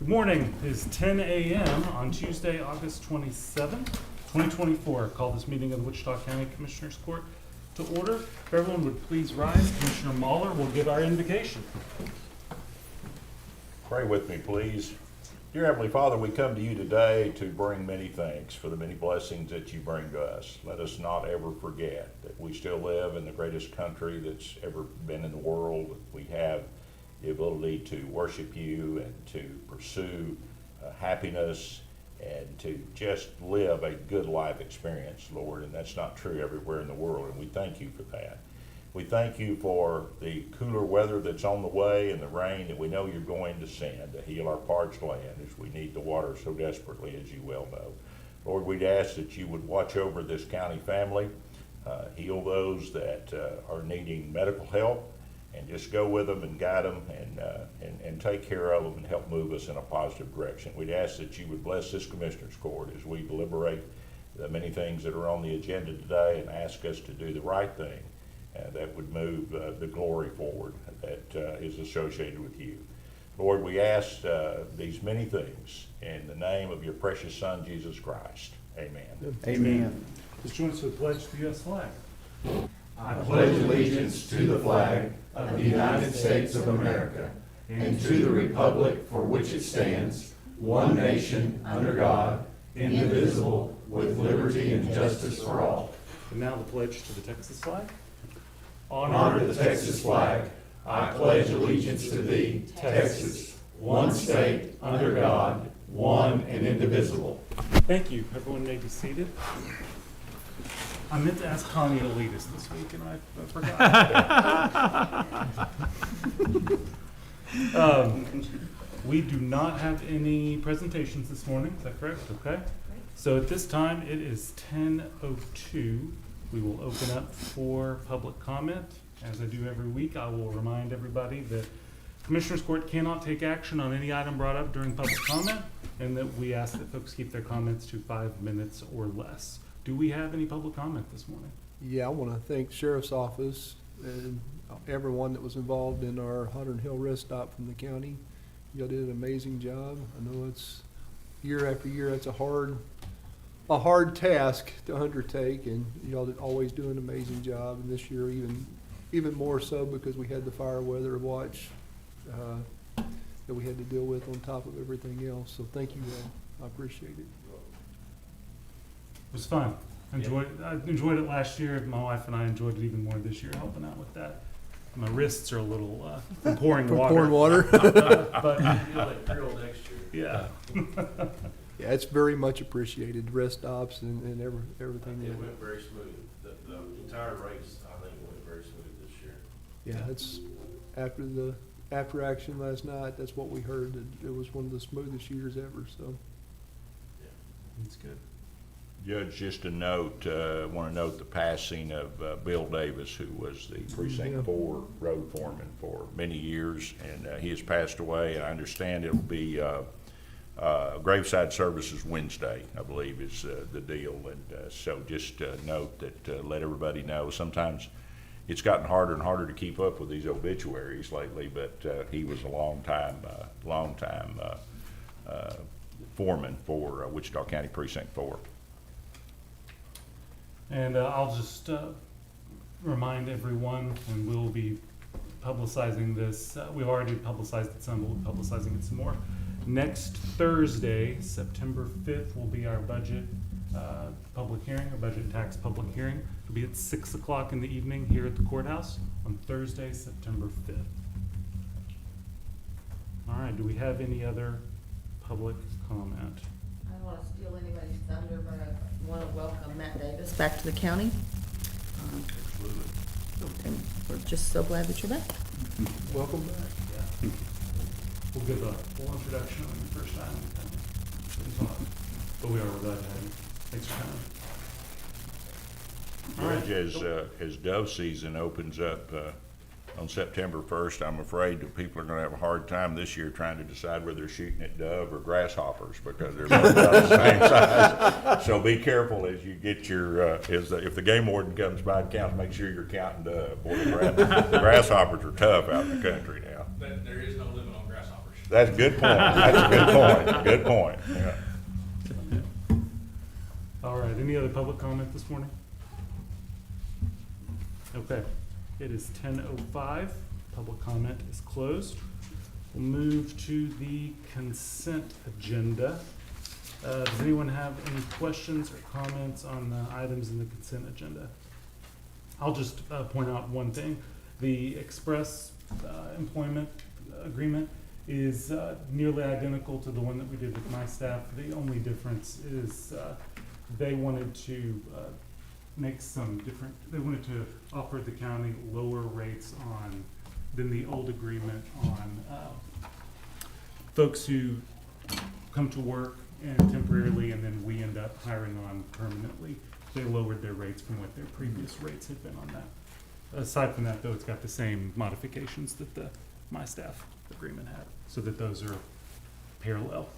Good morning. It is 10 a.m. on Tuesday, August 27th, 2024. Call this meeting of the Wichita County Commissioners Court to order. If everyone would please rise, Commissioner Mahler will give our invocation. Pray with me, please. Dear Heavenly Father, we come to you today to bring many thanks for the many blessings that you bring to us. Let us not ever forget that we still live in the greatest country that's ever been in the world. We have the ability to worship you and to pursue happiness and to just live a good life experience, Lord, and that's not true everywhere in the world, and we thank you for that. We thank you for the cooler weather that's on the way and the rain that we know you're going to send to heal our parched land as we need the water so desperately, as you well know. Lord, we'd ask that you would watch over this county family, heal those that are needing medical help, and just go with them and guide them and take care of them and help move us in a positive direction. We'd ask that you would bless this Commissioners Court as we deliberate the many things that are on the agenda today and ask us to do the right thing that would move the glory forward that is associated with you. Lord, we ask these many things in the name of your precious Son, Jesus Christ. Amen. Amen. Please join us with the pledge to the U.S. flag. I pledge allegiance to the flag of the United States of America and to the republic for which it stands, one nation, under God, indivisible, with liberty and justice for all. And now the pledge to the Texas flag. Honor the Texas flag. I pledge allegiance to thee, Texas, one state, under God, one and indivisible. Thank you. Everyone may be seated. I meant to ask Connie to lead us this week, and I forgot. We do not have any presentations this morning. Is that correct? Okay. So at this time, it is 10:02. We will open up for public comment. As I do every week, I will remind everybody that Commissioners Court cannot take action on any item brought up during public comment, and that we ask that folks keep their comments to 5 minutes or less. Do we have any public comment this morning? Yeah, I want to thank the Sheriff's Office and everyone that was involved in our Hunters Hill rest stop from the county. Y'all did an amazing job. I know it's year after year, that's a hard task to undertake, and y'all did always do an amazing job. And this year even more so because we had the fire weather watch that we had to deal with on top of everything else. So thank you all. I appreciate it. It was fun. I enjoyed it last year. My wife and I enjoyed it even more this year, helping out with that. My wrists are a little from pouring water. Pouring water. But Like grilled next year. yeah. Yeah, it's very much appreciated. Rest stops and everything. It went very smooth. The entire race, I think, went very smooth this year. Yeah, it's after action last night. That's what we heard. That it was one of the smoothest years ever. So It's good. Judge, just a note, I want to note the passing of Bill Davis, who was the Precinct 4 road foreman for many years, and he has passed away. And I understand it'll be graveside services Wednesday, I believe, is the deal. And so just note that, let everybody know. Sometimes it's gotten harder and harder to keep up with these obituaries lately, but he was a long time foreman for Wichita County Precinct 4. And I'll just remind everyone, and we'll be publicizing this. We've already publicized it some, but we'll be publicizing it some more. Next Thursday, September 5th, will be our budget public hearing, our budget and tax public hearing. It'll be at 6 o'clock in the evening here at the courthouse on Thursday, September 5th. All right, do we have any other public comment? I don't want to steal anybody's thunder, but I want to welcome Matt Davis back to the county. And we're just so glad that you're back. welcome back. Yeah. We'll give a full introduction on your first time. But we are glad to have you. Thanks for coming. Judge, as dove season opens up on September 1st, I'm afraid that people are going to have a hard time this year trying to decide whether they're shooting at dove or grasshoppers because they're both about the same size. So be careful as you get your, if the game warden comes by and counts, make sure you're counting dove. Boy, the grasshoppers are tough out in the country now. But there is no limit on grasshoppers. That's a good point. That's a good point. Good point. Yeah. All right, any other public comment this morning? Okay, it is 10:05. Public comment is closed. We'll move to the consent agenda. Does anyone have any questions or comments on the items in the consent agenda? I'll just point out one thing. The express employment agreement is nearly identical to the one that we did with my staff. The only difference is they wanted to make some different, they wanted to offer the county lower rates than the old agreement on folks who come to work and temporarily, and then we end up hiring on permanently. They lowered their rates from what their previous rates had been on that. Aside from that, though, it's got the same modifications that the my staff agreement had, so that those are parallel.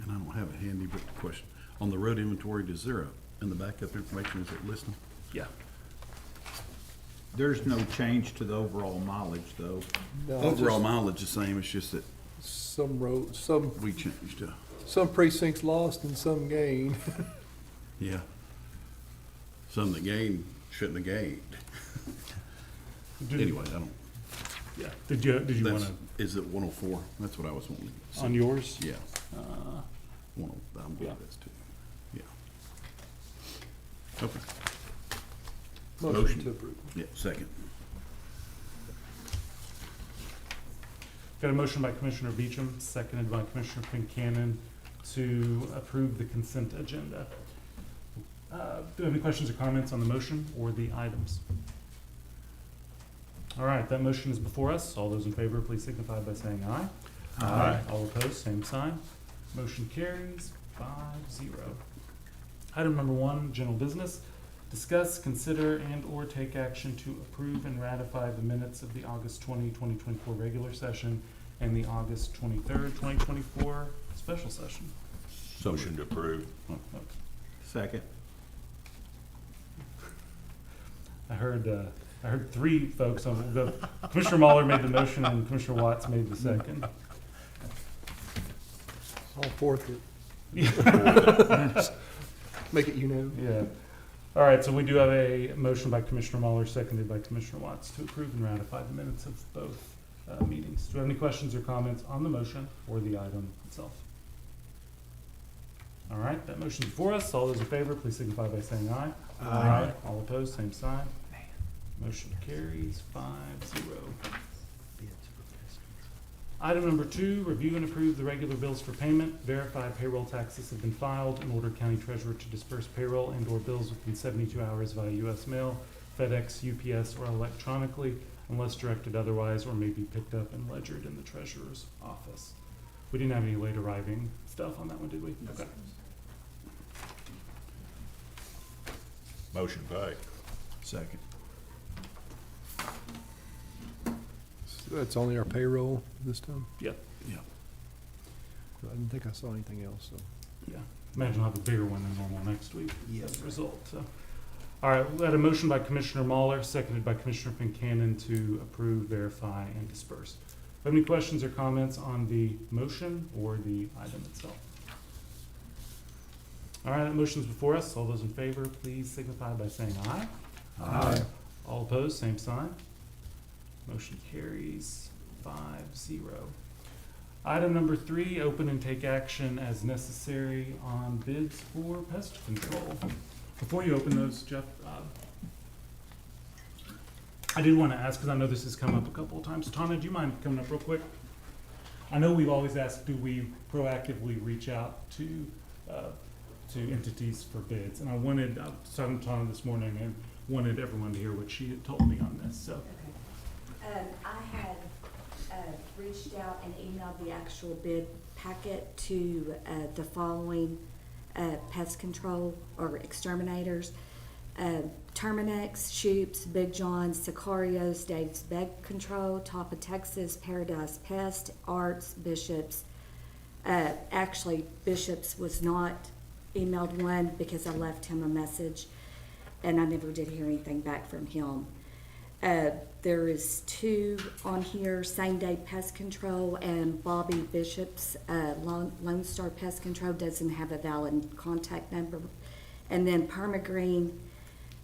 And I don't have it handy, but the question, on the road inventory, does there in the backup information, is it listed? Yeah. There's no change to the overall mileage, though. No, Overall just mileage the same, it's just that some roads, some we changed, precincts lost and some gained. yeah. Some that gained shouldn't have gained. Anyway, I don't, Yeah. Did you want that's, to is it 104? That's what I was wanting to see. on yours? Yeah, Uh, 104, I'm good Yeah. with this too. Yeah. Okay, Motion Motion. to approve. yeah, second. Got a motion by Commissioner Beecham, seconded by Commissioner Fincannon to approve the consent agenda. Do you have any questions or comments on the motion or the items? All right, that motion is before us. All those in favor, please signify by saying aye. Aye. All opposed, same sign. Motion carries 5-0. Item number 1, general business. Discuss, consider, and/or take action to approve and ratify the minutes of the August 20, 2024 regular session and the August 23rd, 2024 special session. Motion to approve. Second. I heard 3 folks on the, Commissioner Mahler made the motion and Commissioner Watts made the second. All fourth it. Make it Yeah. All right, so we do have a motion by Commissioner Mahler, seconded by Commissioner Watts to approve and ratify the minutes of both meetings. Do you have any questions or comments on the motion or the item itself? All right, that motion is before us. All those in favor, please signify by saying aye. Aye. All opposed, same sign. Motion carries 5-0. Item number 2, review and approve the regular bills for payment. Verified payroll taxes have been filed and order county treasurer to disperse payroll and/or bills within 72 hours via U.S. mail, FedEx, UPS, or electronically, unless directed otherwise, or may be picked up and ledgered in the treasurer's office. We didn't have any late arriving stuff on that one, did we? Okay. Motion paid. Second. So that's only our payroll this time? Yep. Yeah. I didn't think I saw anything else, so. Yeah. Imagine we'll have a bigger one than normal next week as a result. So. All right, we had a motion by Commissioner Mahler, seconded by Commissioner Fincannon to approve, verify, and disperse. Have any questions or comments on the motion or the item itself? All right, that motion's before us. All those in favor, please signify by saying aye. Aye. All opposed, same sign. Motion carries 5-0. Item number 3, open and take action as necessary on bids for pest control. Before you open those, Jeff, I did want to ask, because I know this has come up a couple of times. Tana, do you mind coming up real quick? I know we've always asked, do we proactively reach out to entities for bids? And I was talking to Tana this morning and wanted everyone to hear what she had told me on this, so. I had reached out and emailed the actual bid packet to the following pest control or exterminators. Terminex, Shoops, Big John, Sicarios, Dave's Bed Control, Top of Texas, Paradise Pest, Arts, Bishops. Actually, Bishops was not emailed one because I left him a message and I never did hear anything back from him. There is 2 on here, Same Day Pest Control, and Bobby Bishop's Lone Star Pest Control doesn't have a valid contact number. And then Permagreen,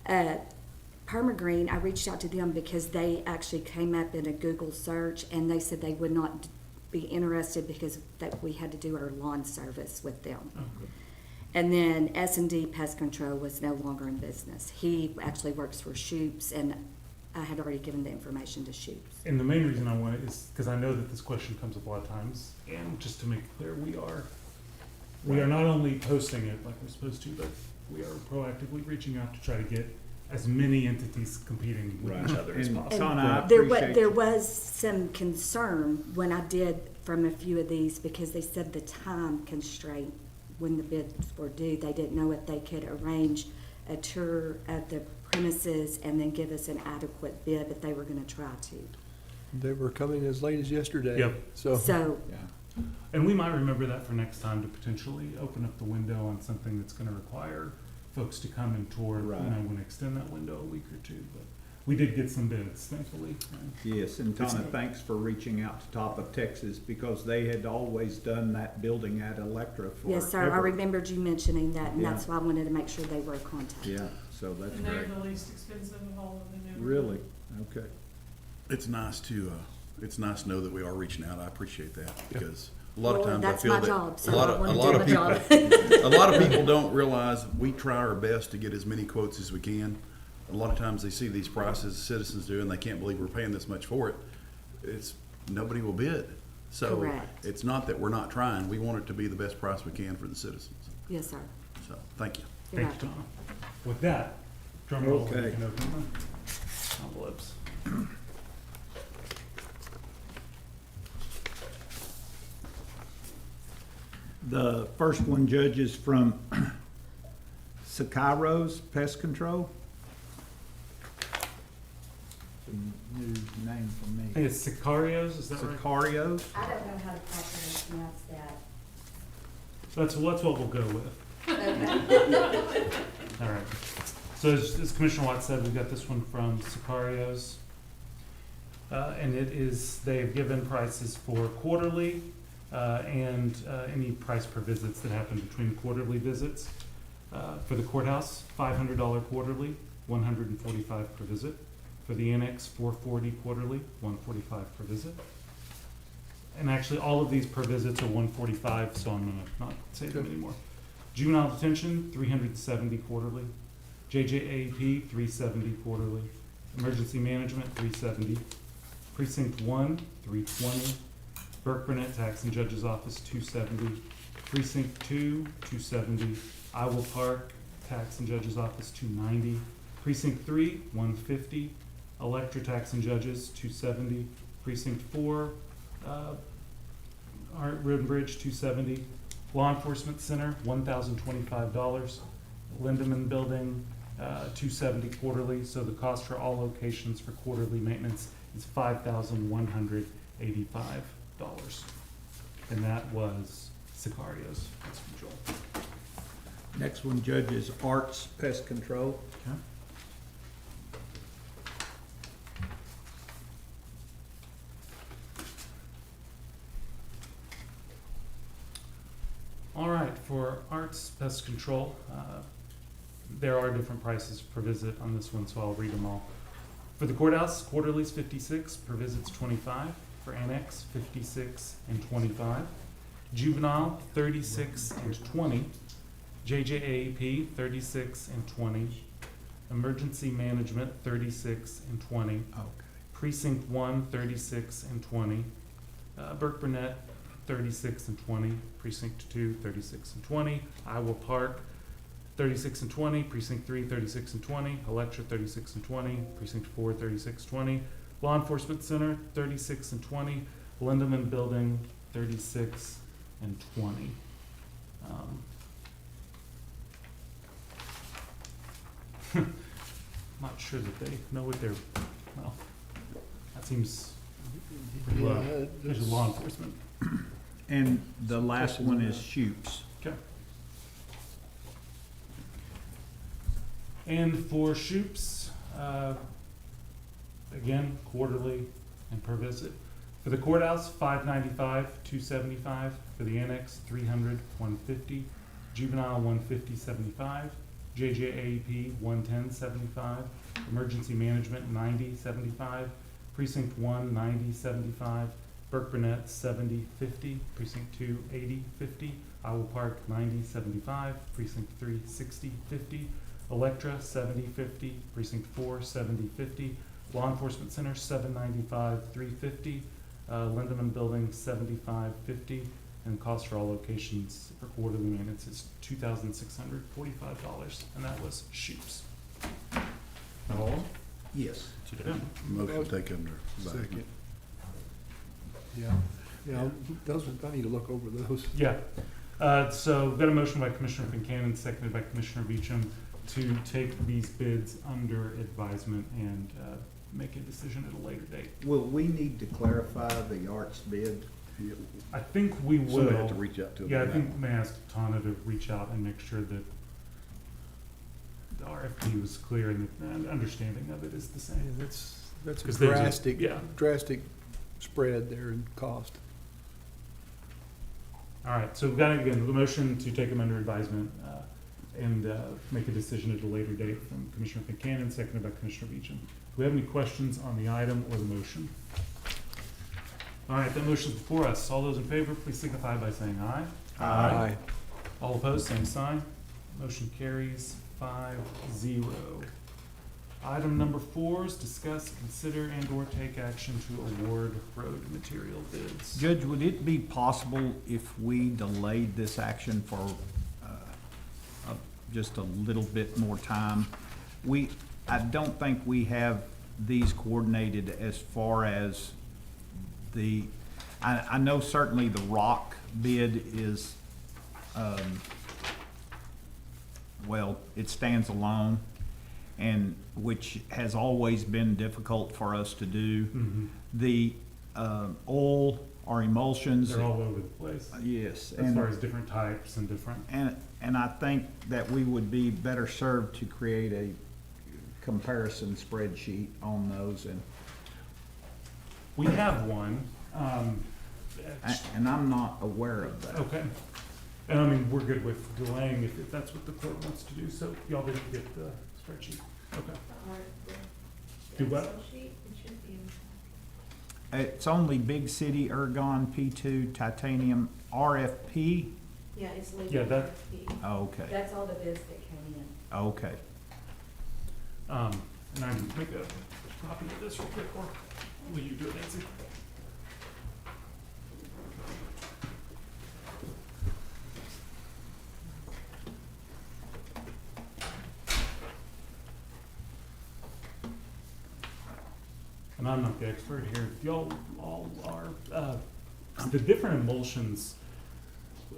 I reached out to them because they actually came up in a Google search, and they said they would not be interested because that we had to do our lawn service with them. Okay. And then S&D Pest Control was no longer in business. He actually works for Shoops, and I had already given the information to Shoops. And the main reason I want it is because I know that this question comes up a lot of times, and just to make it clear, we are not only posting it like we're supposed to, but we are proactively reaching out to try to get as many entities competing with each other as And possible. Donna, I There appreciate there you. was some concern when I did from a few of these, because they said the time constraint when the bids were due. They didn't know if they could arrange a tour of the premises and then give us an adequate bid, but they were gonna try to. They were coming as late as yesterday. Yep. So, Yeah. And we might remember that for next time to potentially open up the window on something that's gonna require folks to come and tour. Right. You know, we're gonna extend that window a week or two, but we did get some bids, thankfully. Yes, and Donna, thanks for reaching out to Top of Texas, because they had always done that building at Electra for yes, sir, I remembered you mentioning that, and that's why I wanted to make sure they were a contact. Yeah, so that's And they're great. the least expensive of all of the new. Really? Okay. It's nice to know that we are reaching out. I appreciate that, because a lot of Well, times I that's feel my that job, so a lot I of wanna a do lot my of job. people a lot of people don't realize we try our best to get as many quotes as we can. A lot of times they see these prices citizens do, and they can't believe we're paying this much for it. It's nobody will bid. So Correct. it's not that we're not trying. We want it to be the best price we can for the citizens. Yes, sir. So thank you. You're Thank you, welcome. Tom. With that, drum roll, we Okay. can open the envelopes. The first one, Judge, is from Sicarios Pest Control. It's a new name for I me. think it's Sicarios, is that right? Sicarios? I don't know how to properly pronounce that. That's what we'll go with. Okay. All right. So as Commissioner Watts said, we got this one from Sicarios. And it is, they've given prices for quarterly and any price per visits that happen between quarterly visits. For the courthouse, $500 quarterly, $145 per visit. For the annex, $440 quarterly, $145 per visit. And actually, all of these per visits are $145, so I'm gonna not say them anymore. Juvenile detention, $370 quarterly. JJAP, $370 quarterly. Emergency management, $370. Precinct 1, $320. Burke Burnett Tax and Judge's Office, $270. Precinct 2, $270. Iowa Park Tax and Judge's Office, $290. Precinct 3, $150. Electra Tax and Judges, $270. Precinct 4, Road and Bridge, $270. Law Enforcement Center, $1,025. Lindemann Building, $270 quarterly. So the cost for all locations for quarterly maintenance is $5,185. And that was Sicarios. That's from Joel. Next one, Judge, is Arts Pest Control. All right, for Arts Pest Control, there are different prices per visit on this one, so I'll read them all. For the courthouse, quarterly is $56, per visit's $25. For annex, $56 and $25. Juvenile, $36 and $20. JJAAP, $36 and $20. Emergency management, $36 and $20. Okay. Precinct 1, $36 and $20. Burke Burnett, $36 and $20. Precinct 2, $36 and $20. Iowa Park, $36 and $20. Precinct 3, $36 and $20. Electra, $36 and $20. Precinct 4, $36, $20. Law Enforcement Center, $36 and $20. Lindemann Building, $36 and $20. Not sure that they know what they're, well, that seems pretty low. Yeah, There's that's- law enforcement. And the last one is Shoops. Okay. And for Shoops, again, quarterly and per visit. For the courthouse, $595, $275. For the annex, $300, $150. Juvenile, $150, $75. JJAP, $110, $75. Emergency management, $90, $75. Precinct 1, $90, $75. Burke Burnett, $70, $50. Precinct 2, $80, $50. Iowa Park, $90, $75. Precinct 3, $60, $50. Electra, $70, $50. Precinct 4, $70, $50. Law Enforcement Center, $795, $350. Lindemann Building, $75.50, and cost for all locations for quarterly maintenance is $2,645, and that was Shoops. All? Yes. Yeah. Motion to take under advisement. Second. Yeah, those, I need to look over those. Yeah. So we've got a motion by Commissioner Buchanan, seconded by Commissioner Beecham, to take these bids under advisement and make a decision at a later date. Will we need to clarify the arts bid? I think we will. Somebody have to reach out to them. Yeah, I on think that. may ask Tana to reach out and make sure that the RFP was clear and the understanding of it is the Yeah, same. that's a 'Cause there's drastic, yeah. drastic spread there in cost. All right, so we've got, again, the motion to take them under advisement and make a decision at a later date from Commissioner Buchanan, seconded by Commissioner Beecham. Do we have any questions on the item or the motion? All right, that motion is before us. All those in favor, please signify by saying aye. Aye. All opposed, same sign. Motion carries 5-0. Item number 4 is discuss, consider, and/or take action to award road material bids. Judge, would it be possible if we delayed this action for just a little bit more time? I don't think we have these coordinated as far as I know certainly the rock bid is, well, it stands alone, and which has always been difficult for us to do. Mhm. The oil or emulsions. They're all over the place, Yes. as far as different types and different. And I think that we would be better served to create a comparison spreadsheet on those, and We have one. and I'm not aware of that. Okay. And I mean, we're good with delaying if that's what the court wants to do, so y'all didn't get the spreadsheet. Okay. Do what? It's only Big City Ergon P2 Titanium RFP. Yeah, it's legal. Yeah, that- Oh, okay, That's all the bids that came in. okay. And I can make a copy of this real quick, or will you do it, Nancy? And I'm not the expert here. Y'all all are. The different emulsions.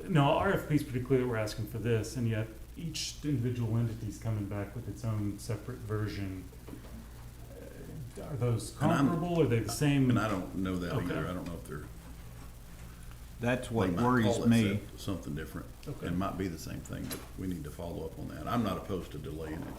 No, RFP is pretty clear that we're asking for this, and yet each individual entity is coming back with its own separate version. Are those And I'm- comparable? Are they the same? And I don't know that Okay. either. I don't know if they're. That's they what might worries call it me. Something different. Okay. It might be the same thing, but we need to follow up on that. I'm not opposed to delaying it.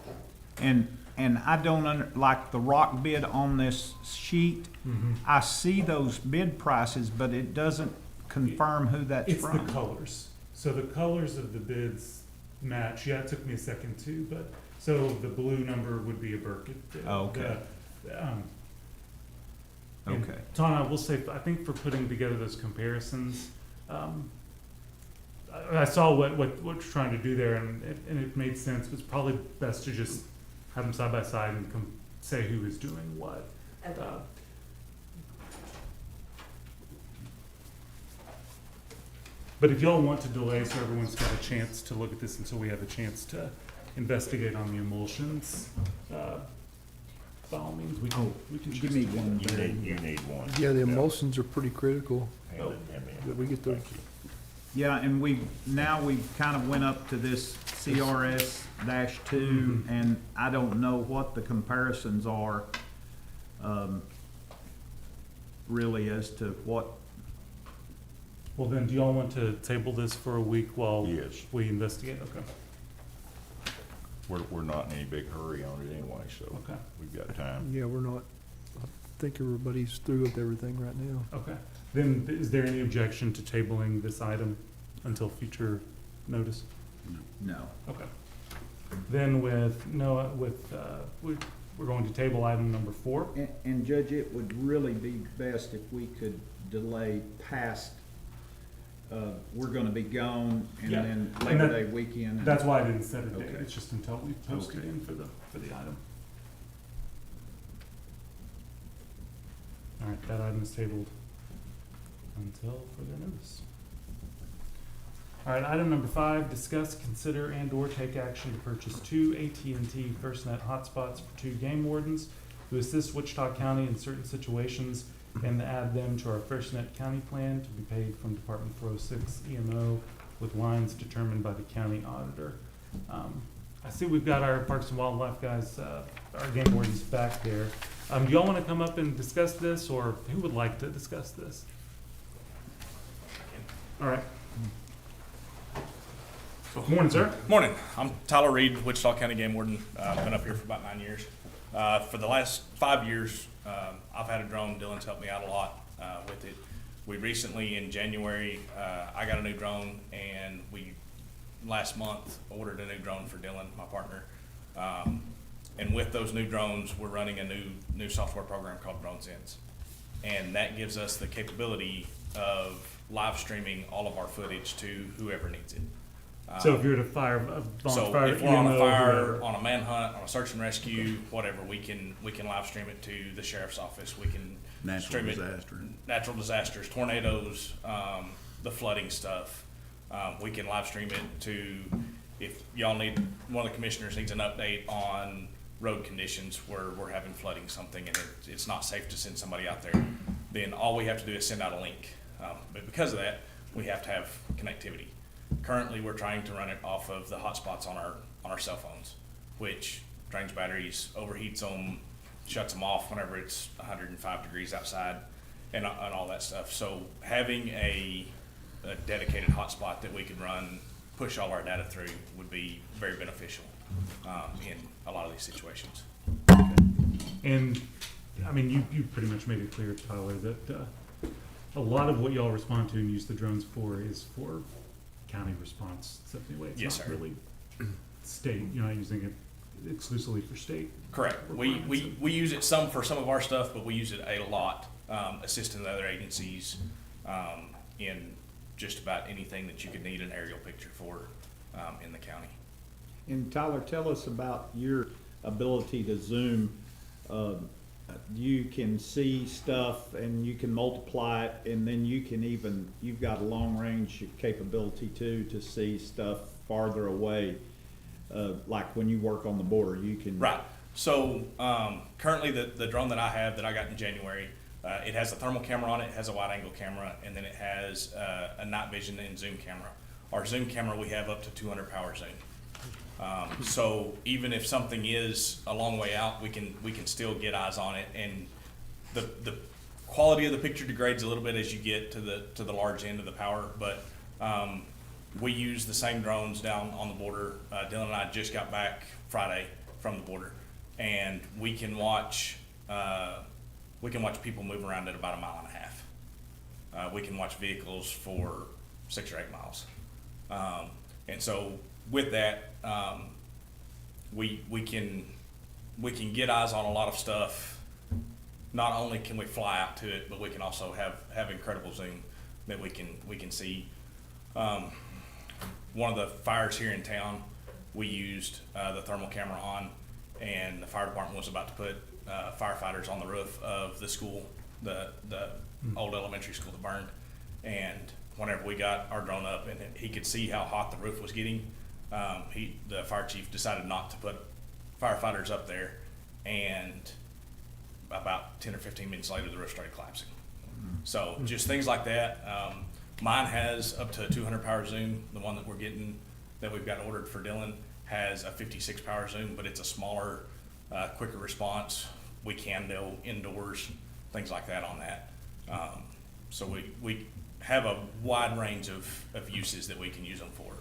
And I don't like the rock bid on this sheet. Mhm. I see those bid prices, but it doesn't confirm who that's It's the from. colors. So the colors of the bids match. Yeah, it took me a second too, but, so the blue number would be a Burkett bid. Oh, okay. And Okay. Tana, I will say, I think for putting together those comparisons, I saw what you're trying to do there, and it made sense. It's probably best to just have them side by side and say who is doing what. Okay. But if y'all want to delay so everyone's got a chance to look at this until we have a chance to investigate on the emulsions, by all means, we can Give choose me to do one. that. You need one. Yeah, the emulsions are pretty critical, Hand me in. that we get those. Thank you. Yeah, and we've kind of went up to this CRS-2, Mhm. and I don't know what the comparisons are, really as to what, Well, then, do y'all want to table this for a week while Yes. we investigate? Okay, We're not in any big hurry on it anyway, so okay. we've got time. Yeah, we're not, think everybody's through with everything right now. Okay. Then is there any objection to tabling this item until future notice? No. Okay. Then with Noah, we're going to table item number 4. And Judge, it would really be best if we could delay past, we're gonna be gone, and Yeah. then And Labor that- Day weekend. That's why I didn't set a date. Okay. It's just until we post it Okay. in for the item. All right, that item is tabled until further notice. All right, item number 5, discuss, consider, and/or take action to purchase 2 AT&T FirstNet hotspots for 2 game wardens to assist Wichita County in certain situations and add them to our FirstNet county plan to be paid from Department 406 EMO with lines determined by the county auditor. I see we've got our Parks and Wildlife guys, our game wardens back there. Do y'all want to come up and discuss this, or who would like to discuss this? All right. Morning, sir. Morning. I'm Tyler Reed, Wichita County Game Warden. I've been up here for about 9 years. For the last 5 years, I've had a drone. Dylan's helped me out a lot with it. We recently, in January, I got a new drone, and we last month ordered a new drone for Dylan, my partner. And with those new drones, we're running a new software program called DroneSense, and that gives us the capability of live streaming all of our footage to whoever needs it. So if you're at a fire, So fire, if we're on a EMO, fire, whoever. on a manhunt, on a search and rescue, whatever, we can live stream it to the sheriff's office. We can Natural stream it, disaster. natural disasters, tornadoes, the flooding stuff. We can live stream it to, if y'all need, one of the commissioners needs an update on road conditions where we're having flooding something and it's not safe to send somebody out there, then all we have to do is send out a link. But because of that, we have to have connectivity. Currently, we're trying to run it off of the hotspots on our cell phones, which drains batteries, overheats them, shuts them off whenever it's 105 degrees outside, and all that stuff. So having a dedicated hotspot that we could run, push all our data through would be very beneficial in a lot of these situations. And, I mean, you pretty much made it clear, Tyler, that a lot of what y'all respond to and use the drones for is for county response stuff anyway. It's Yes, not sir. really state, you're not using it exclusively for state. Correct. We use it some for some of our stuff, but we use it a lot, assisting the other agencies in just about anything that you could need an aerial picture for in the county. And Tyler, tell us about your ability to zoom. You can see stuff and you can multiply it, and then you can even, you've got a long range capability too, to see stuff farther away. Like when you work on the border, you can. Right. So currently the drone that I have that I got in January, it has a thermal camera on it, it has a wide angle camera, and then it has a night vision and zoom camera. Our zoom camera, we have up to 200 power zoom. So even if something is a long way out, we can still get eyes on it, and the quality of the picture degrades a little bit as you get to the large end of the power, but we use the same drones down on the border. Dylan and I just got back Friday from the border, and we can watch people move around at about 1.5 miles. We can watch vehicles for 6 or 8 miles, and so with that, we can get eyes on a lot of stuff. Not only can we fly out to it, but we can also have incredible zoom that we can see. One of the fires here in town, we used the thermal camera on, and the fire department was about to put firefighters on the roof of the school, the old elementary school that burned. And whenever we got our drone up and he could see how hot the roof was getting, the fire chief decided not to put firefighters up there, and about 10 or 15 minutes later, the roof started collapsing. So just things like that. Mine has up to 200 power zoom. The one that we've got ordered for Dylan has a 56 power zoom, but it's a smaller, quicker response. We can go indoors, things like that on that. So we have a wide range of uses that we can use them for.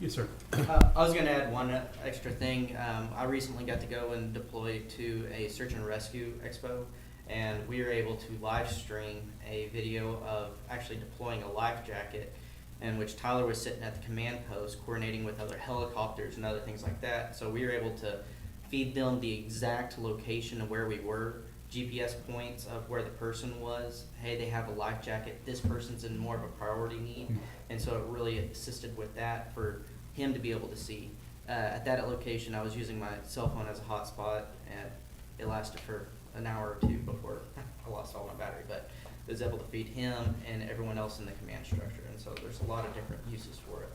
Yes, sir. I was gonna add one extra thing. I recently got to go and deploy to a search and rescue expo, and we were able to live stream a video of actually deploying a life jacket, in which Tyler was sitting at the command post coordinating with other helicopters and other things like that. So we were able to feed them the exact location of where we were, GPS points of where the person was. Hey, they have a life jacket. This person's in more of a priority need. And so it really assisted with that for him to be able to see. At that location, I was using my cell phone as a hotspot, and it lasted for an hour or two before I lost all my battery. But I was able to feed him and everyone else in the command structure. And so there's a lot of different uses for it.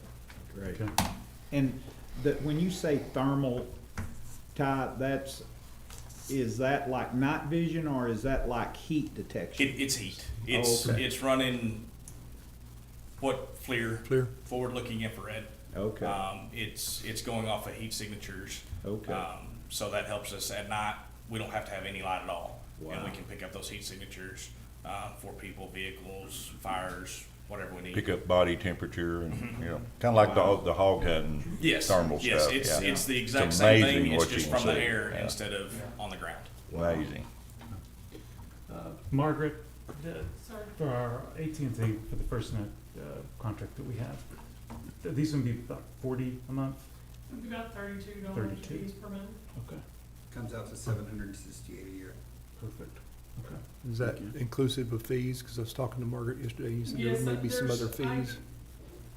Great. Okay. And when you say thermal type, is that like night vision or is that like heat detection? It's heat. Okay. It's running what FLIR, forward-looking infrared. Okay. It's going off of heat signatures. Okay. So that helps us at night. We don't have to have any light at all. Wow. And we can pick up those heat signatures for people, vehicles, fires, whatever we need. Pick up body temperature and, you know, kind of like the hog hunting Yes. thermal Yes, stuff. it's, yeah. it's the exact It's same amazing thing. It's what you just can from the see. air Yeah. instead of on the ground. Amazing. Margaret, Sorry. for our AT&T for the FirstNet contract that we have, these would be about 40 a month? It'd be about $32 32. fees per month. Okay, Comes out to $768 a year. perfect. Okay. Is that inclusive of fees? Because I was talking to Margaret yesterday, you said there Yes, may be some other there's- fees.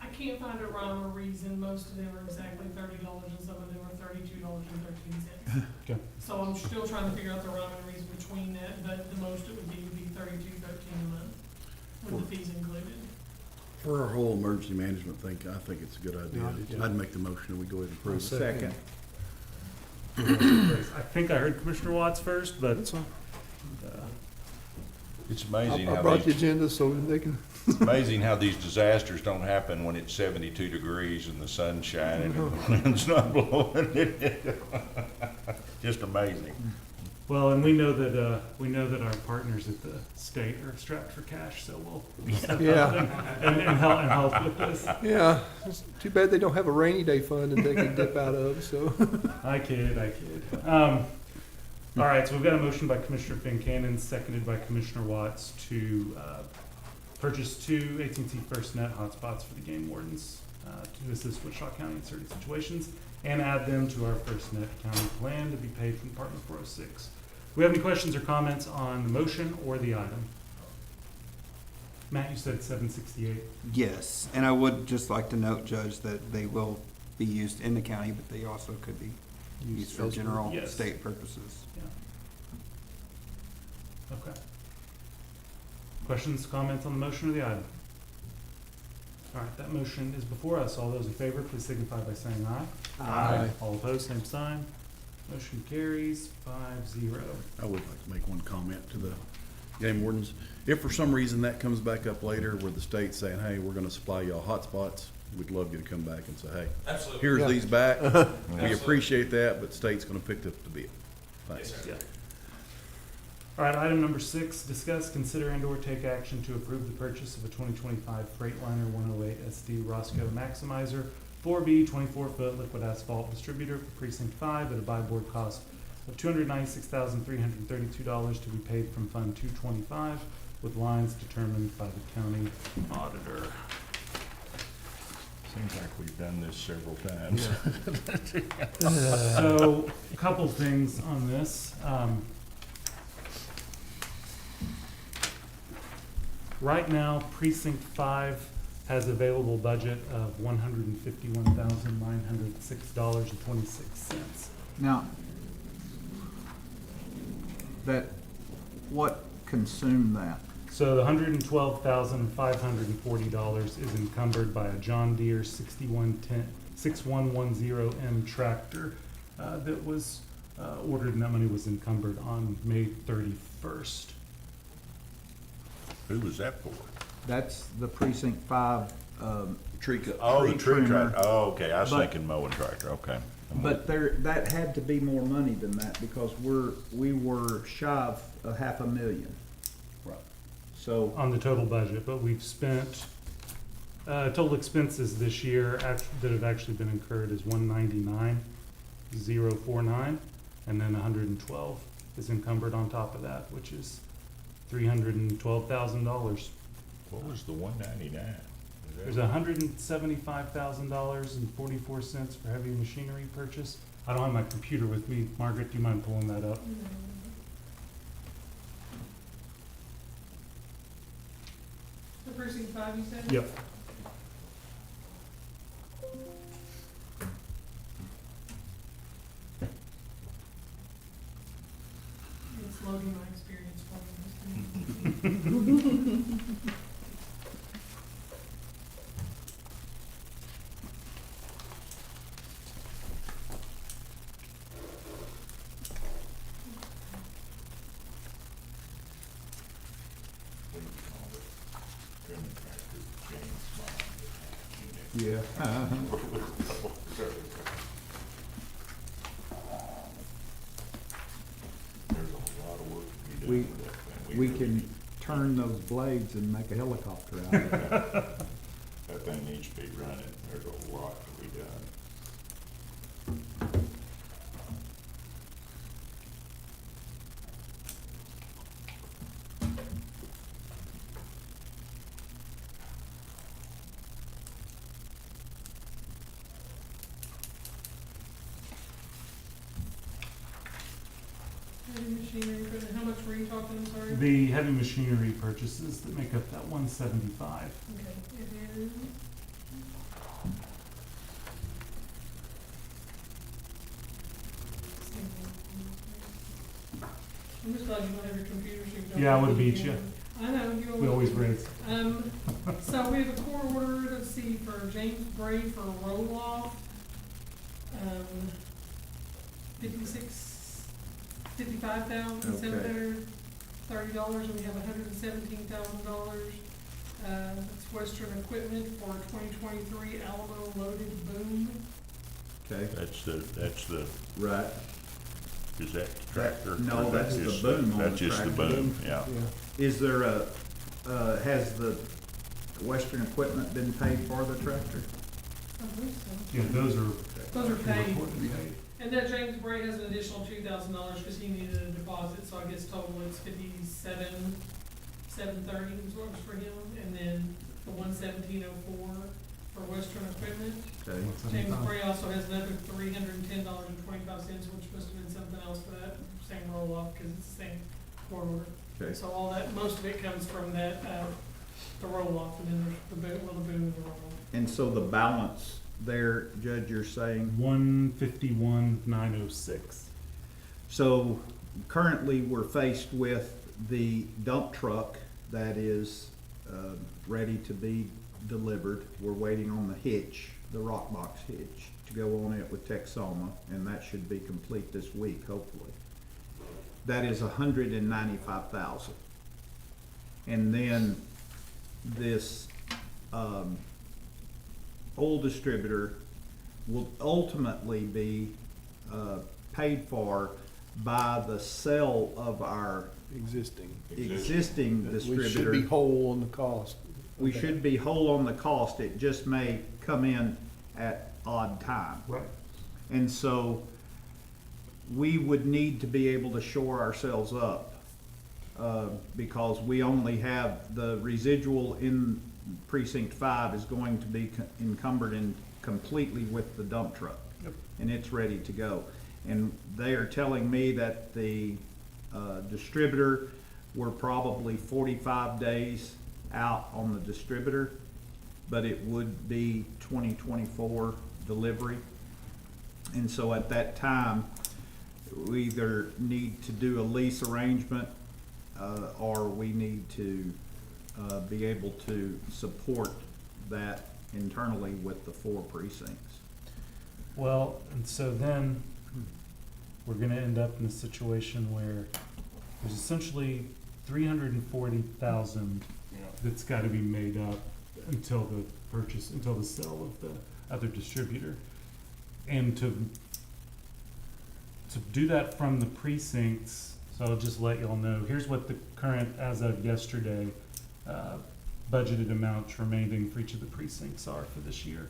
I can't find a rhyme or reason. Most of them are exactly $30 and some of them are $32.13. Okay. So I'm still trying to figure out the rhyme and reason between that, but the most it would be $32.13 a month with the fees included. For our whole emergency management thing, I think it's a good idea. Yeah, I do too. I'd make the motion and we go ahead and approve it. Second. I think I heard Commissioner Watts first, but That's fine. It's amazing I how brought the these, agenda so they can, it's amazing how these disasters don't happen when it's 72 degrees and the sun's shining and the wind's not blowing. Just amazing. well, and we know that our partners at the state are strapped for cash, so we'll step Yeah. up and help with this. yeah, it's too bad they don't have a rainy day fund that they can dip out of, so. I kid. All right, so we've got a motion by Commissioner Fincannon, seconded by Commissioner Watts to purchase 2 AT&T FirstNet hotspots for the game wardens to assist Wichita County in certain situations and add them to our FirstNet county plan to be paid from Department 406. Do we have any questions or comments on the motion or the item? Matt, you said 768. Yes, and I would just like to note, Judge, that they will be used in the county, but they also could be used for general Yes. state purposes. Yeah. Okay. Questions, comments on the motion or the item? All right, that motion is before us. All those in favor, please signify by saying aye. Aye. All opposed, same sign. Motion carries 5-0. I would like to make one comment to the game wardens. If for some reason that comes back up later where the state's saying, hey, we're gonna supply y'all hotspots, we'd love you to come back and say, hey, Absolutely. here's Yeah. these back. We Absolutely. appreciate that, but state's gonna pick up the bill. Thanks. Yes, sir. Yeah. All right, item number 6, discuss, consider, and/or take action to approve the purchase of a 2025 Freightliner 108 SD Roscoe Maximizer 4B 24-foot liquid asphalt distributor for Precinct 5 at a buy-board cost of $296,332 to be paid from Fund 225 with lines determined by the county auditor. Seems like we've done this several times. So, a couple things on this. Right now, Precinct 5 has available budget of $151,906.26. Now, what consumed that? So the $112,540 is encumbered by a John Deere 6110M tractor that was ordered, and that money was encumbered on May 31st. Who was that for? That's the Precinct 5, Tree cut. Oh, the tree trimmer. tractor. Oh, okay. I was But- thinking mowing tractor. Okay. but that had to be more money than that because we were shy of $500,000. Right. So, On the total budget, but we've spent Total expenses this year that have actually been incurred is 199,049, and then 112 is encumbered on top of that, which is $312,000. What was the 199? There's $175,000.44 for heavy machinery purchase. I don't have my computer with me. Margaret, do you mind pulling that up? The precinct 5, you said? Yep. It's loading my experience for me. Yeah. There's a lot of work to be done We- with that thing. We really can need- turn those blades and make a helicopter out of it. That thing needs to be running. There's a lot to be done. Heavy machinery, but how much were you talking, I'm sorry? The heavy machinery purchases that make up that 175. Okay, it is. I'm just glad you don't have your computer so you don't. Yeah, I would've beat you. I know, you We always raise. So we have a court order, let's see, for James Bray for a roll-off. $55,730, and we have $117,000. It's Western Equipment for 2023 Alamo loaded boom. Okay, That's the, right. is that the tractor? No, Or that's the just boom on the That's just the tractor. boom, yeah. Is there has the Western Equipment been paid for the tractor? I believe so. Yeah, those are paid. reported paid. And then James Bray has an additional $2,000 because he needed a deposit, so I guess total it's $57,730 is what was for him. And then the $117,004 for Western Equipment. Okay, James Bray also has another $310.25, which must have been something else for that same roll-off because it's the same court order. okay. So all that, most of it comes from that, the roll-off, and then there's the boom, well, the boom and the roll-off. And so the balance there, Judge, you're saying, 151,906. so currently we're faced with the dump truck that is ready to be delivered. We're waiting on the hitch, the rock box hitch, to go on it with Tacoma, and that should be complete this week, hopefully. That is $195,000. And then this old distributor will ultimately be paid for by the sale of our existing We should distributor. be whole on the cost. We should be whole on the cost, it just may come in at odd time. Right. And so we would need to be able to shore ourselves up, because we only have the residual in precinct 5 is going to be encumbered in completely with the dump truck. Yep. And it's ready to go. And they are telling me that the distributor, we're probably 45 days out on the distributor, but it would be 2024 delivery. And so at that time, we either need to do a lease arrangement, or we need to be able to support that internally with the 4 precincts. Well, and so then we're gonna end up in a situation where there's essentially 340,000 that's gotta be made up until the sale of the other distributor. And to do that from the precincts, so I'll just let y'all know, here's what the current, as of yesterday, budgeted amounts remaining for each of the precincts are for this year.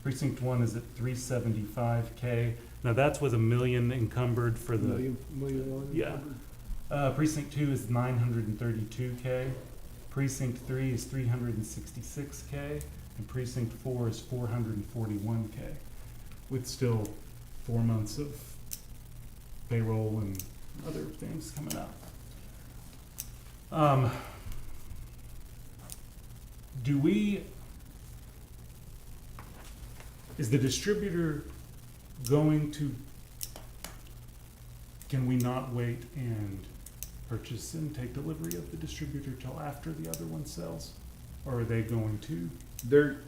Precinct 1 is at $375K. Now that's with $1 million encumbered for the. Million Yeah. Precinct 2 is $932K. Precinct 3 is $366K. And Precinct 4 is $441K. With still 4 months of payroll and other things coming up. Is the distributor going to, can we not wait and purchase and take delivery of the distributor till after the other one sells? Or are they going to? There,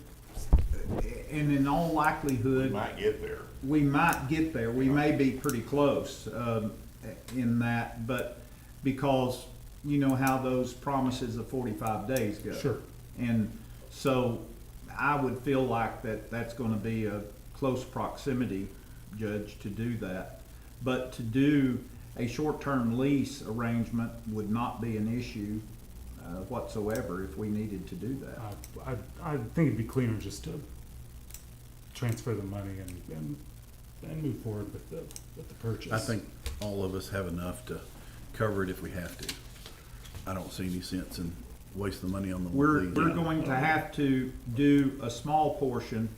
and in all We likelihood, might get there. we might get there. We may be pretty close in that, but because you know how those promises of 45 days go. Sure. And so I would feel like that's going to be a close proximity, Judge, to do that. But to do a short-term lease arrangement would not be an issue whatsoever if we needed to do that. I think it'd be cleaner just to transfer the money and move forward with the purchase. I think all of us have enough to cover it if we have to. I don't see any sense in wasting the money on the We're lead. going to have to do a small portion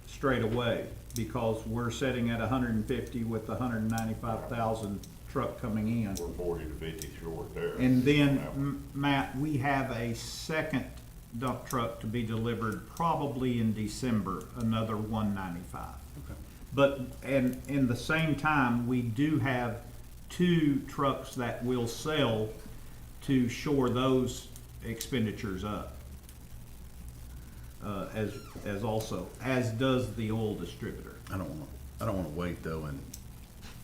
straight away because we're sitting at 150 with the 195,000 truck coming in. We're 40 to 50 short there. And then, Matt, we have a second dump truck to be delivered probably in December, another 195. Okay. But, and in the same time, we do have 2 trucks that will sell to shore those expenditures up. As also, as does the oil distributor. I don't wanna wait though, and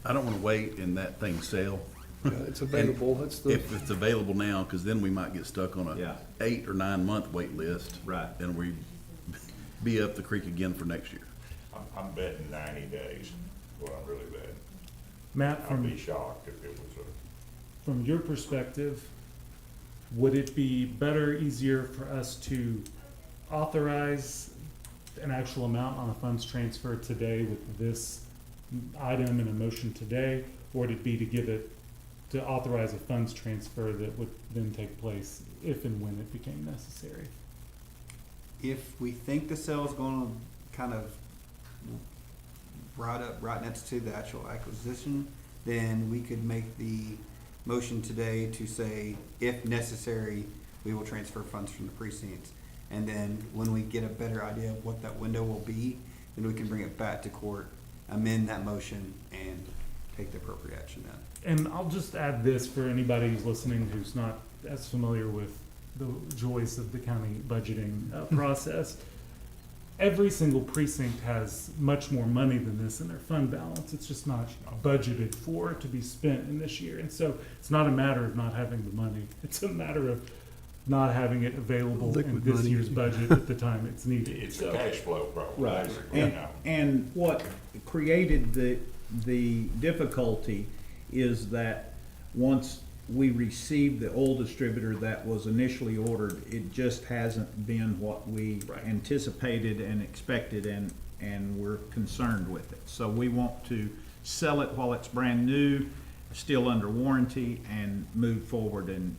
I don't wanna wait and that thing sell. Yeah, it's available, that's the, If it's available now, cause then we might get stuck on Yeah. a 8 or 9 month wait list. Right. And we be up the creek again for next year. I'm betting 90 days. Well, I'm really betting. Matt, I'd be shocked if it was from your perspective, would it be better, easier for us to authorize an actual amount on a funds transfer today with this item and a motion today? Or would it be to authorize a funds transfer that would then take place if and when it became necessary? If we think the sale is gonna kind of right next to the actual acquisition, then we could make the motion today to say, if necessary, we will transfer funds from the precincts. And then when we get a better idea of what that window will be, then we can bring it back to court, amend that motion, and take the appropriate action then. And I'll just add this for anybody who's listening who's not as familiar with the joys of the county budgeting process. Every single precinct has much more money than this in their fund balance. It's just not budgeted for to be spent in this year. And so it's not a matter of not having the money. It's a matter of not having it available in Liquid this money. year's budget at the time it's needed. It's So- a cash flow problem. Right. basically, And, now. and what created the difficulty is that once we received the oil distributor that was initially ordered, it just hasn't been what we anticipated and expected, and we're concerned with it. So we want to sell it while it's brand new, still under warranty, and move forward and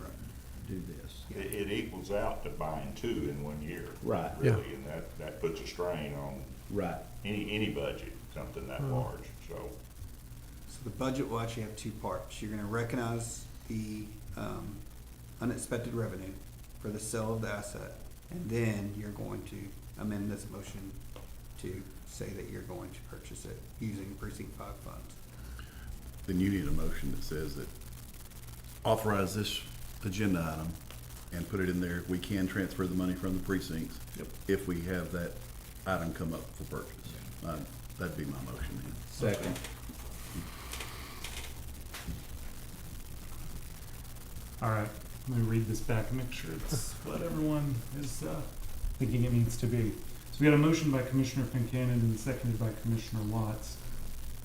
do this. It equals out to buying 2 in 1 year. Right. Really, and that puts a strain on Right. any budget, something that large, so. So the budget will actually have 2 parts. You're gonna recognize the unexpected revenue for the sale of the asset, and then you're going to amend this motion to say that you're going to purchase it using precinct 5 funds. Then you need a motion that says that authorize this agenda item and put it in there. We can transfer the money from the precincts if we have that item come up for purchase. That'd be my motion then. Second. All right, let me read this back and make sure it's what everyone is thinking it needs to be. So we got a motion by Commissioner Fincannon and seconded by Commissioner Watts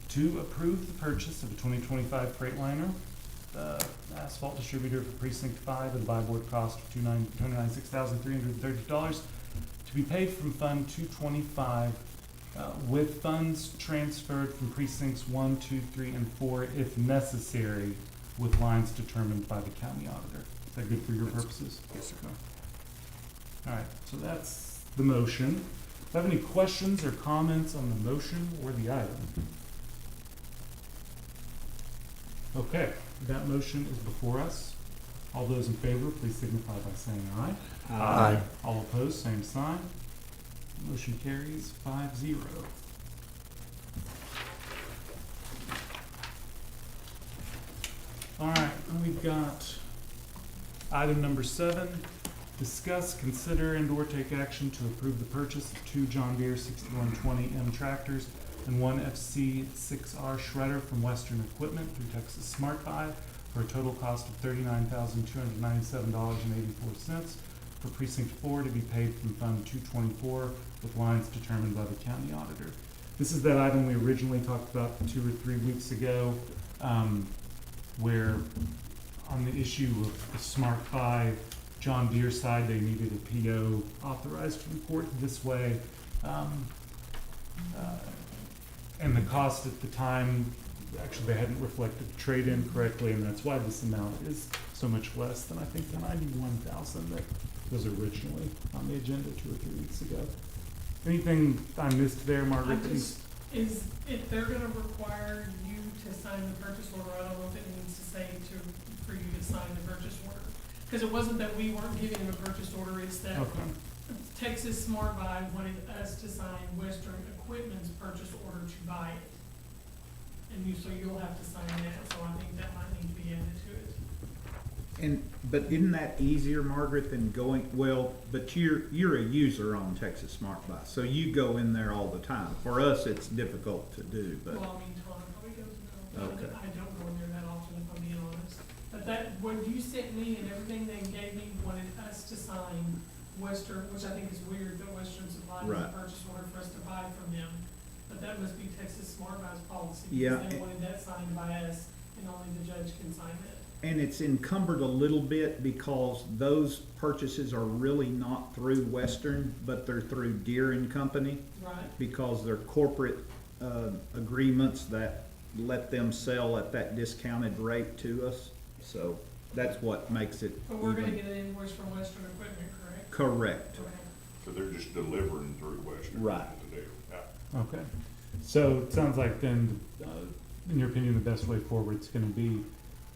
to approve the purchase of a 2025 Freightliner asphalt distributor for precinct 5 at a buy board cost of $296,330 to be paid from Fund 225 with funds transferred from precincts 1, 2, 3, and 4 if necessary, with lines determined by the county auditor. Is that good for your purposes? Yes, sir. All right, so that's the motion. Do you have any questions or comments on the motion or the item? Okay, that motion is before us. All those in favor, please signify by saying aye. Aye. All opposed, same sign. Motion carries 5-0. All right, we've got item number 7. Discuss, consider, and/or take action to approve the purchase of 2 John Deere 6120M tractors and 1 FC6R shredder from Western Equipment through Texas Smart Buy for a total cost of $39,297.84 for Precinct 4 to be paid from Fund 224 with lines determined by the county auditor. This is that item we originally talked about 2 or 3 weeks ago, where on the issue of the Smart Buy John Deere side, they needed a PO authorized from court this way. And the cost at the time, actually they hadn't reflected the trade-in correctly, and that's why this amount is so much less than I think the $91,000 that was originally on the agenda 2 or 3 weeks ago. Anything I missed there, Margaret? Is if they're gonna require you to sign the purchase order, I don't know if it needs to say for you to sign the purchase order. Because it wasn't that we weren't giving them a purchase order, it's that Texas Smart Buy wanted us to sign Western Equipment's purchase order to buy it. And so you'll have to sign that, so I think that might need to be added to it. But isn't that easier, Margaret, than going, well, but you're a user on Texas Smart Buy, so you go in there all the time. For us, it's difficult to do, but. Well, I mean, Tom probably goes, no, Okay. I don't go in there that often, if I'm being honest. But that, what you sent me and everything they gave me wanted us to sign Western, which I think is weird, that Western supplied Right. the purchase order for us to buy from them. But that must be Texas Smart Buy's policy, Yeah, because they wanted that signed by us, and only the judge can sign it. And it's encumbered a little bit because those purchases are really not through Western, but they're through Deere and Company. Right. Because they're corporate agreements that let them sell at that discounted rate to us. So that's what makes it But we're gonna even. get an invoice from Western Equipment, correct? Correct. Okay. So they're just delivering through Western. Right. To do. Yeah. Okay. So it sounds like then, in your opinion, the best way forward is going to be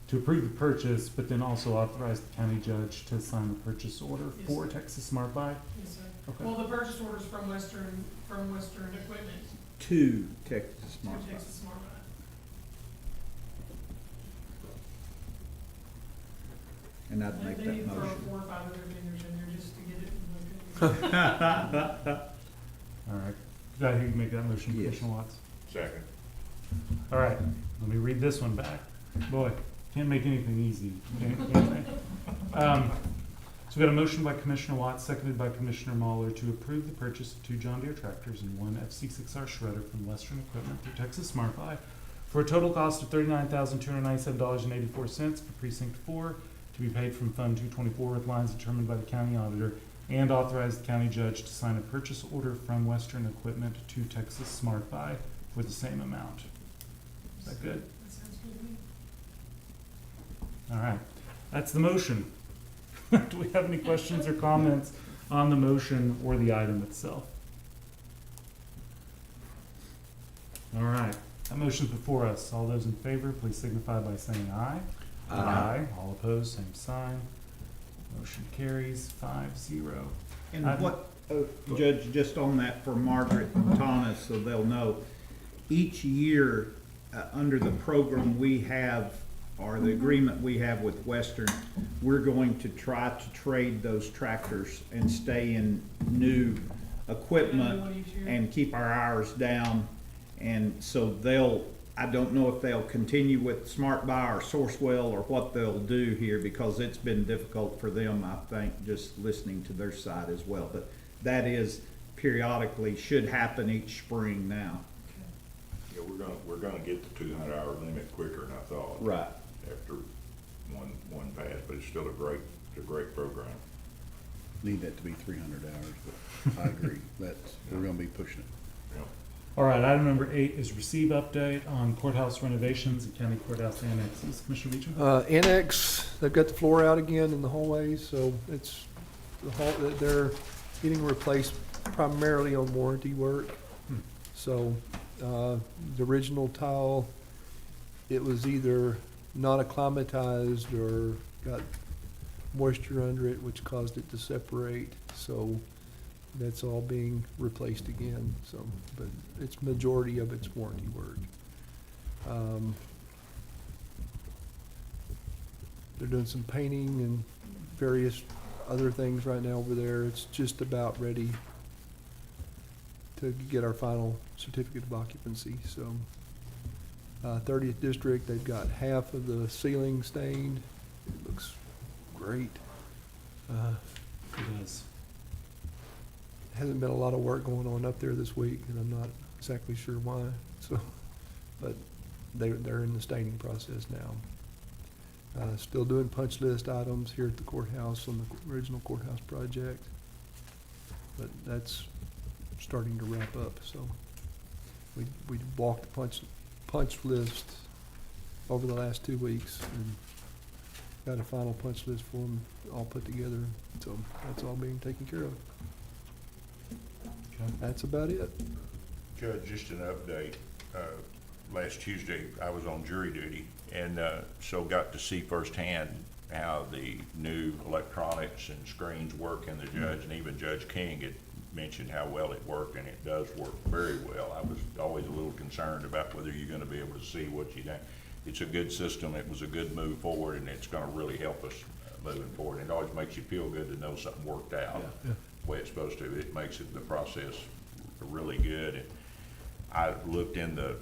to approve the purchase, but then also authorize the county judge to sign the purchase order Yes, for sir. Texas Smart Buy? Yes, sir. Okay. Well, the purchase order's from Western Equipment To Texas to Smart Buy. Texas Smart Buy. And I'd make They that need to throw motion. 4 or 5 other vendors in there just to get it. All right. Did I hear you make that motion, Yes. Commissioner Watts? Second. All right. Let me read this one back. Boy, can't make anything easy. Can they? So we got a motion by Commissioner Watts, seconded by Commissioner Mahler to approve the purchase of 2 John Deere tractors and 1 FC6R shredder from Western Equipment through Texas Smart Buy for a total cost of $39,297.84 for Precinct 4 to be paid from Fund 224 with lines determined by the county auditor, and authorize the county judge to sign a purchase order from Western Equipment to Texas Smart Buy for the same amount. Is that good? That sounds good to me. All right, that's the motion. Do we have any questions or comments on the motion or the item itself? All right, that motion's before us. All those in favor, please signify by saying aye. Aye. All opposed, same sign. Motion carries 5-0. And I'd- what, Judge, just on that for Margaret and Tana, so they'll know, each year, under the program we have, or the agreement we have with Western, we're going to try to trade those tractors and stay in new equipment and keep our hours down. And so I don't know if they'll continue with Smart Buy or Sourcewell or what they'll do here, because it's been difficult for them, I think, just listening to their side as well. But that is periodically, should happen each spring now. Yeah, we're gonna get the 200-hour limit quicker than I thought. Right. After one pass, but it's still it's a great program. Need that to be 300 hours, but I agree. We're gonna be pushing it. Yeah. All right, item number 8 is receive update on courthouse renovations and county courthouse annexes. Commissioner Beecham? Annex, they've got the floor out again in the hallways, so it's, they're getting replaced primarily on warranty work. So, the original tile, it was either not acclimatized or got moisture under it, which caused it to separate, so that's all being replaced again, so, but it's majority of its warranty work. They're doing some painting and various other things right now over there. It's just about ready to get our final certificate of occupancy, so. 30th District, they've got half of the ceiling stained. It looks great. It is. Hasn't been a lot of work going on up there this week, and I'm not exactly sure why, so, but they're in the staining process now. Still doing punch list items here at the courthouse on the original courthouse project, but that's starting to wrap up, so. We walked the punch list over the last 2 weeks and got a final punch list for them all put together, so that's all being taken care of. Okay. That's about it. Judge, just an update. Last Tuesday, I was on jury duty, and so got to see firsthand how the new electronics and screens work in the judge, and even Judge King had mentioned how well it worked, and it does work very well. I was always a little concerned about whether you're going to be able to see what you done. It's a good system. It was a good move forward, and it's going to really help us moving forward. It always makes you feel good to know something worked out the way it's supposed to. It makes the process really good. And I looked into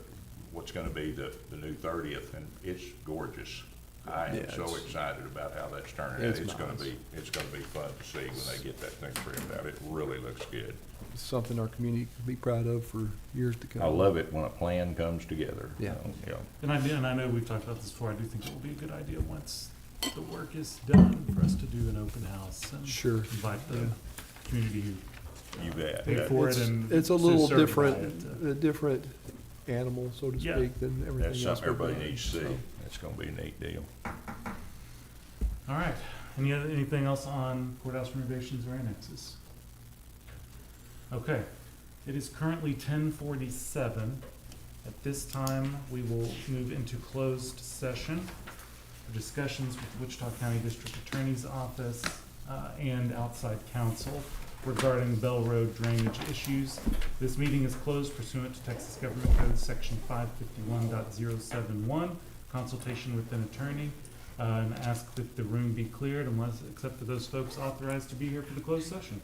what's going to be the new 30th, and it's gorgeous. I am so excited about how that's turning out. It's going to be fun to see when they get that thing trimmed out. It really looks good. It's something our community can be proud of for years to come. I love it when a plan comes together. Yeah. And I know we've talked about this before. I do think it will be a good idea once the work is done for us to do an open house and Sure. invite the community who You bet. paid for it and It's a to little certify different, it. a different animal, so to Yeah. speak, than everything That's else. something we've everybody done, needs to see. so. It's going to be a neat deal. All right. Anything else on courthouse renovations or annexes? Okay. It is currently 10:47. At this time, we will move into closed session for discussions with Wichita County District Attorney's Office and outside counsel regarding Bell Road drainage issues. This meeting is closed pursuant to Texas Government Code Section 551.071, consultation with an attorney, and ask that the room be cleared unless, except for those folks authorized to be here for the closed session.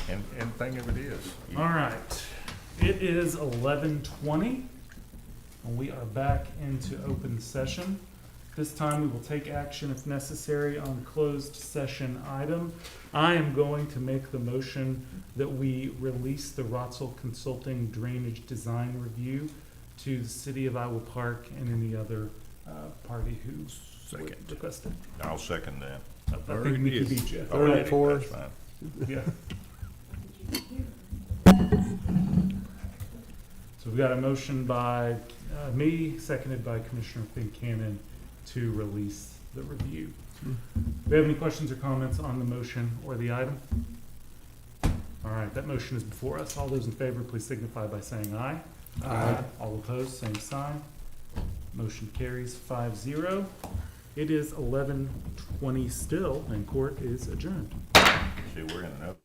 Anything of it is. All right, it is 11:20, and we are back into open session. This time, we will take action if necessary on closed session item. I am going to make the motion that we release the Rotzel Consulting Drainage Design Review to the City of Iowa Park and any other party who would request it. I'll second that. I think Mickey beat you. All right, Third, fourth. that's fine. Yeah. So we've got a motion by me, seconded by Commissioner Fincannon to release the review. Do we have any questions or comments on the motion or the item? All right, that motion is before us. All those in favor, please signify by saying aye. Aye. All opposed, same sign. Motion carries 5-0. It is 11:20 still, and court is adjourned. See, we're in an